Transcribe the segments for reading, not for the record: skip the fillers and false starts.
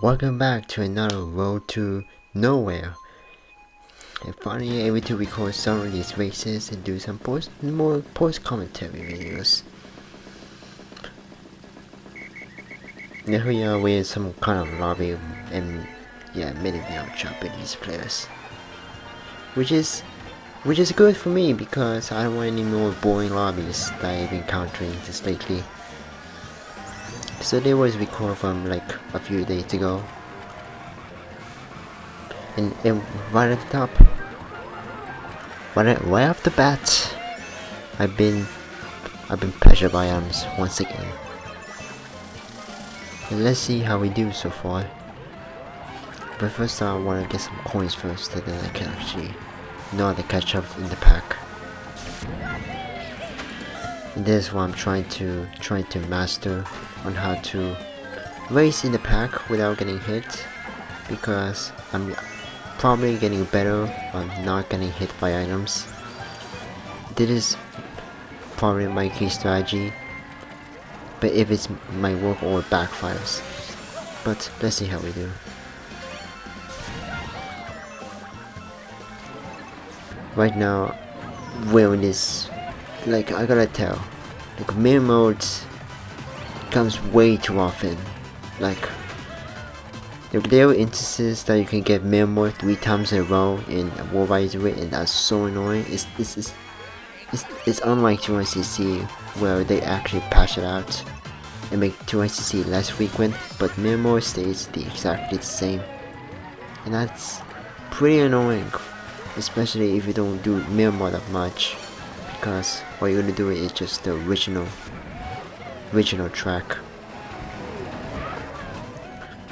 Welcome back to another road to nowhere. And finally able to record some of these races and do some more post commentary videos. Now here we're in some kind of lobby and maybe I'm Japanese players. Which is good for me because I don't want any more boring lobbies that I've been encountering just lately. So they was recorded from like a few days ago. And right at the top, right off the bat, I've been pressured by arms once again. And let's see how we do so far. But first I want to get some coins first, and then I can actually know how to catch up in the pack. And this is what I'm trying to master on how to race in the pack without getting hit, because I'm probably getting better on not getting hit by items. This is probably my key strategy, but if it's my work or backfires. But let's see how we do. Right now, wearing this, like I gotta tell, like mirror modes comes way too often. Like there are instances that you can get mirror mode 3 times in a row in a World Wide Rate, and that's so annoying. It's unlike 2ICC where they actually patch it out and make 2ICC less frequent, but mirror mode stays exactly the same, and that's pretty annoying, especially if you don't do mirror mode that much, because what you're gonna do is just the original track.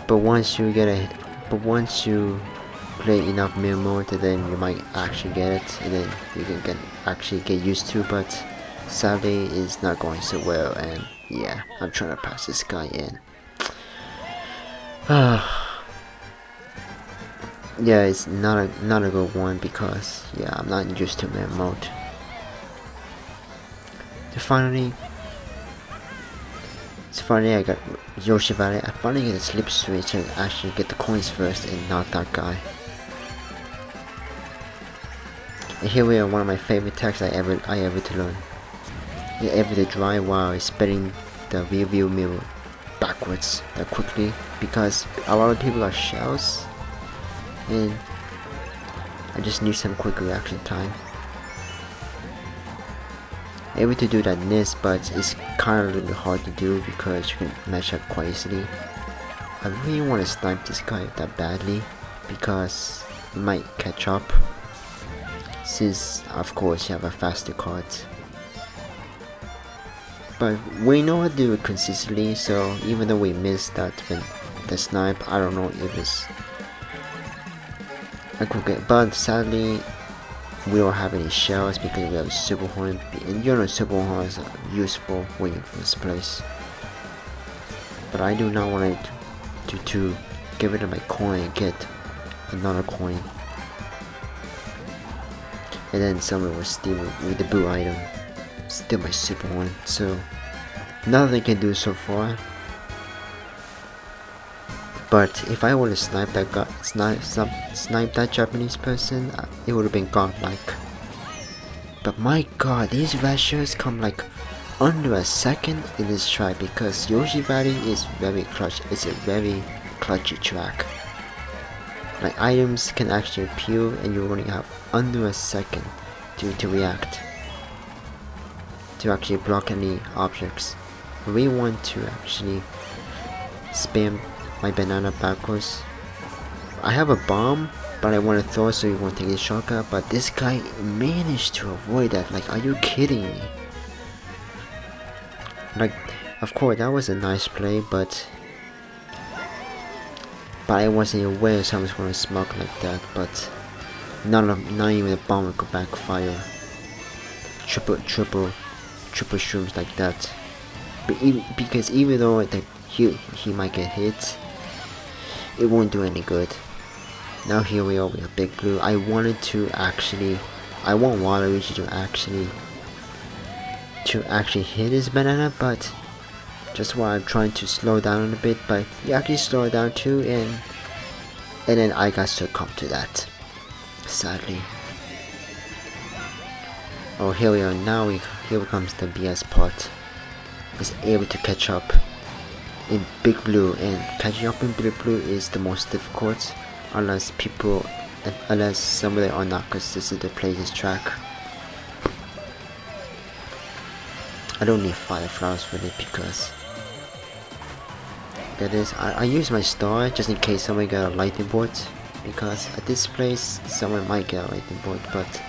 But once you play enough mirror mode, then you might actually get it, and then you can actually get used to. But sadly, it's not going so well, and yeah, I'm trying to pass this guy in. Yeah, it's not a good one because yeah, I'm not used to mirror mode. It's funny, I got Yoshi Valley. I finally get a slip switch and actually get the coins first and not that guy. And here we are, one of my favorite attacks I ever to learn. You're able to drive while spinning the rear view mirror backwards that quickly, because a lot of people got shells and I just need some quick reaction time. Able to do that NIS, but it's kind of a little hard to do because you can match up quite easily. I really want to snipe this guy that badly because he might catch up, since of course you have a faster Kart. But we know how to do it consistently, so even though we missed that the snipe, I don't know if it's I could get, but sadly we don't have any shells because we have Super Horn, and you know Super Horns are useful when you're in this place. But I do not want to get rid of my coin and get another coin, and then someone will steal with the blue item, steal my Super Horn. So nothing I can do so far. But if I were to snipe that guy, snipe that Japanese person, it would have been godlike. But my god, these ratios come like under a second in this track, because Yoshi Valley is very clutch. It's a very clutchy track. Like items can actually appear and you only have under a second to react, to actually block any objects. We want to actually spam my banana backwards. I have a bomb, but I want to throw, so you won't take a shortcut. But this guy managed to avoid that. Like, are you kidding me? Like, of course that was a nice play, but I wasn't aware someone's going to smoke like that. But not even a bomb could backfire. Triple shrooms like that. But because even though he might get hit, it won't do any good. Now here we are with a big blue. I want Waluigi to actually hit his banana, but Just why I'm trying to slow down a bit, but he actually slowed down too, and then I got succumbed to that, sadly. Oh, here we are. Now here comes the BS part. Is able to catch up in Big Blue, and catching up in Big Blue is the most difficult, unless somebody are not consistent to play this track. I don't need fire flowers for it because that is I use my star just in case someone got a lightning bolt, because at this place someone might get a lightning bolt, but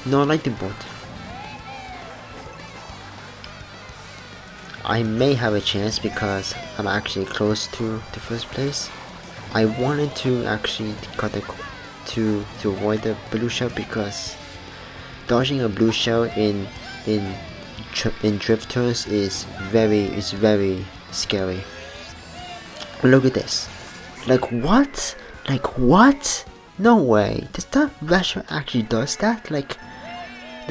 no lightning bolt. I may have a chance because I'm actually close to the first place. I wanted to actually cut to avoid the blue shell, because dodging a blue shell in drift turns is very scary. Look at this. Like what? Like what? No way. Does that Rusher actually does that? Like,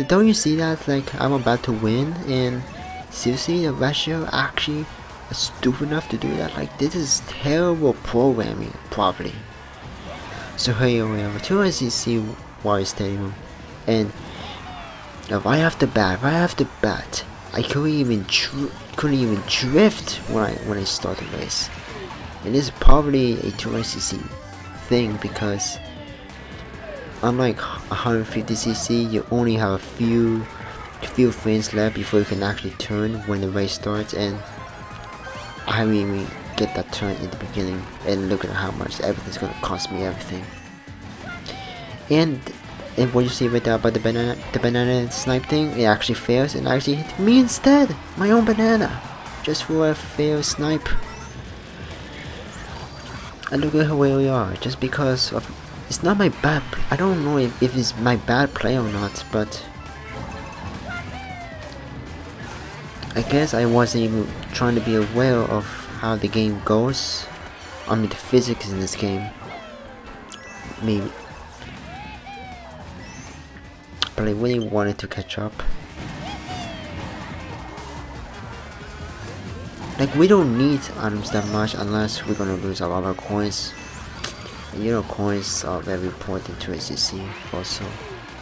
don't you see that? Like, I'm about to win, and seriously, the Rusher actually is stupid enough to do that? Like, this is terrible programming, probably. So here we are, to SEC Warrior Stadium, and right off the bat, I couldn't even drift when I start the race. And this is probably a 200cc thing, because unlike 150cc, you only have a few frames left before you can actually turn when the race starts, and I haven't even get that turn in the beginning, and look at how much everything's gonna cost me everything. And what you see right there about the banana snipe thing, it actually fails and actually hit me instead, my own banana, just for a fail snipe. And look at where we are, just because of, it's not my bad, I don't know if it's my bad play or not, but I guess I wasn't even trying to be aware of how the game goes. I mean, the physics in this game, maybe. But I really wanted to catch up. Like, we don't need items that much unless we're gonna lose a lot of coins. And you know, coins are very important to SEC also.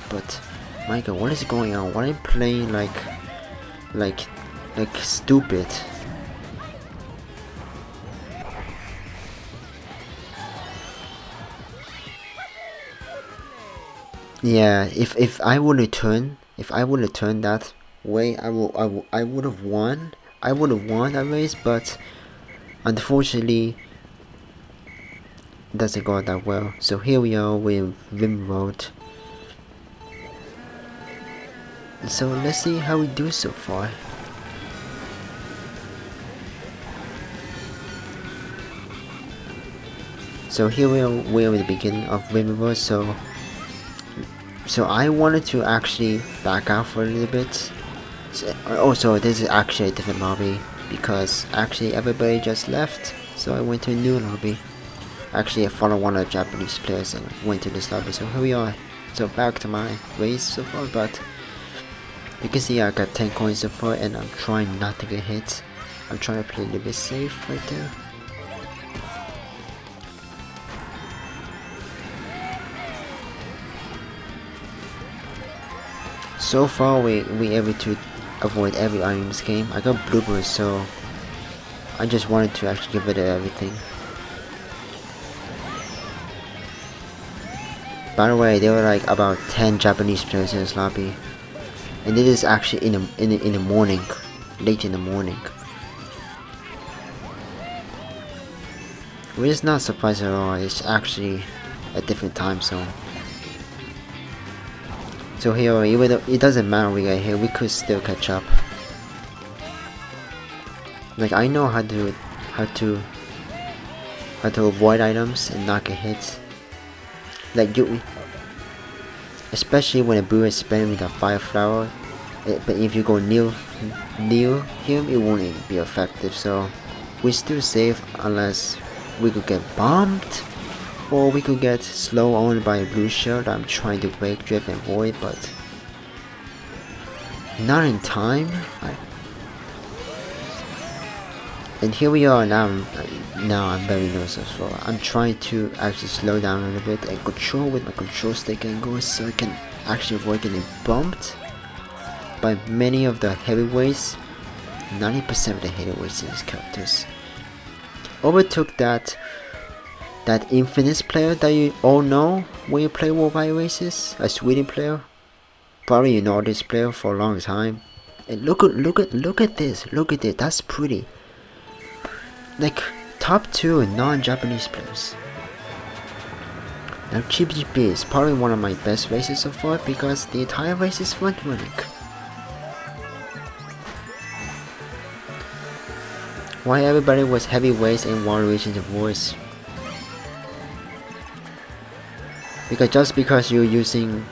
But my god, what is going on? Why am I playing like stupid? Yeah, if I would have turned that way, I would have won. I would have won that race, but unfortunately, it doesn't go that well. So here we are with Rim Road. So let's see how we do so far. So here we are at the beginning of Rim Road. So I wanted to actually back out for a little bit. So, also, this is actually a different lobby, because actually everybody just left, so I went to a new lobby. Actually, I followed one of the Japanese players and went to this lobby, so here we are. So back to my race so far, but you can see I got 10 coins so far, and I'm trying not to get hit. I'm trying to play a little bit safe right there. So far we able to avoid every item in this game. I got bloopers, so I just wanted to actually get rid of everything. By the way, there were like about 10 Japanese players in this lobby, and this is actually in the morning, late in the morning. Which is not surprising at all. It's actually a different time zone. So here, even though it doesn't matter we get here, we could still catch up. Like, I know how to avoid items and not get hit. Like, especially when a boo is spamming with a fire flower. But if you go near him, it won't even be effective. So we're still safe unless we could get bombed. Or we could get slow owned by a blue shell that I'm trying to break, drift, and avoid, but not in time. And here we are now. Now I'm very nervous as well. I'm trying to actually slow down a little bit and control with my control stick angles so I can actually avoid getting bumped by many of the heavyweights. 90% of the heavyweights in these characters. Overtook that Infinite player that you all know when you play World Wide Races, a Sweden player. Probably you know this player for a long time. And look at this. Look at it. That's pretty. Like top 2 non-Japanese players. Now GPGP is probably one of my best races so far because the entire race is front running. Why everybody was heavyweights and World Regions of Wars? Because just because you're using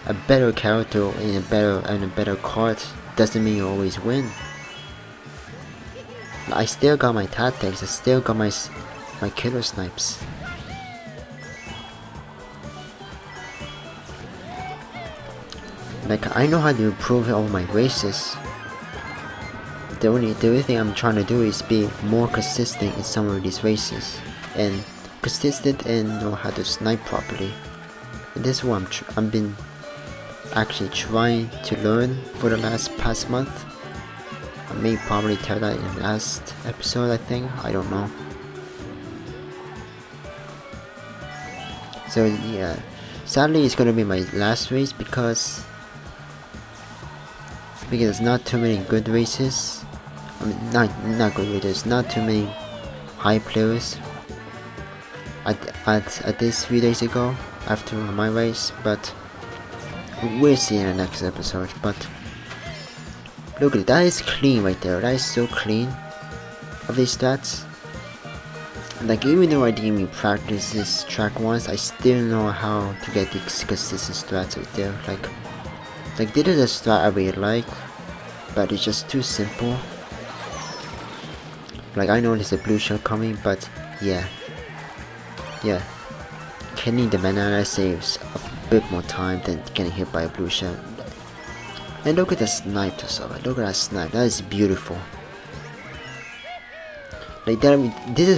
a better character in a better card doesn't mean you always win. I still got my tactics. I still got my killer snipes. Like I know how to improve all my races. The only thing I'm trying to do is be more consistent in some of these races and consistent and know how to snipe properly. And this is what I've been actually trying to learn for the past month. I may probably tell that in the last episode, I think. I don't know. So yeah, sadly it's gonna be my last race because there's not too many good races. I mean, not good races. Not too many high players at this few days ago after my race, but we'll see in the next episode. But look at it, that is clean right there. That is so clean of these stats. Like even though I didn't even practice this track once, I still know how to get these consistent strats right there. Like this is a strat I really like, but it's just too simple. Like I know there's a blue shell coming, but yeah, killing the banana saves a bit more time than getting hit by a blue shell. And look at the snipe to solve it. Look at that snipe. That is beautiful. Like that. This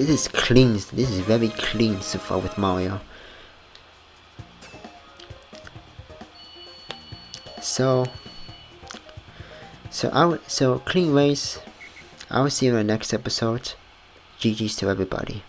is clean. This is very clean so far with Mario. So clean race. I will see you in the next episode. GG's to everybody.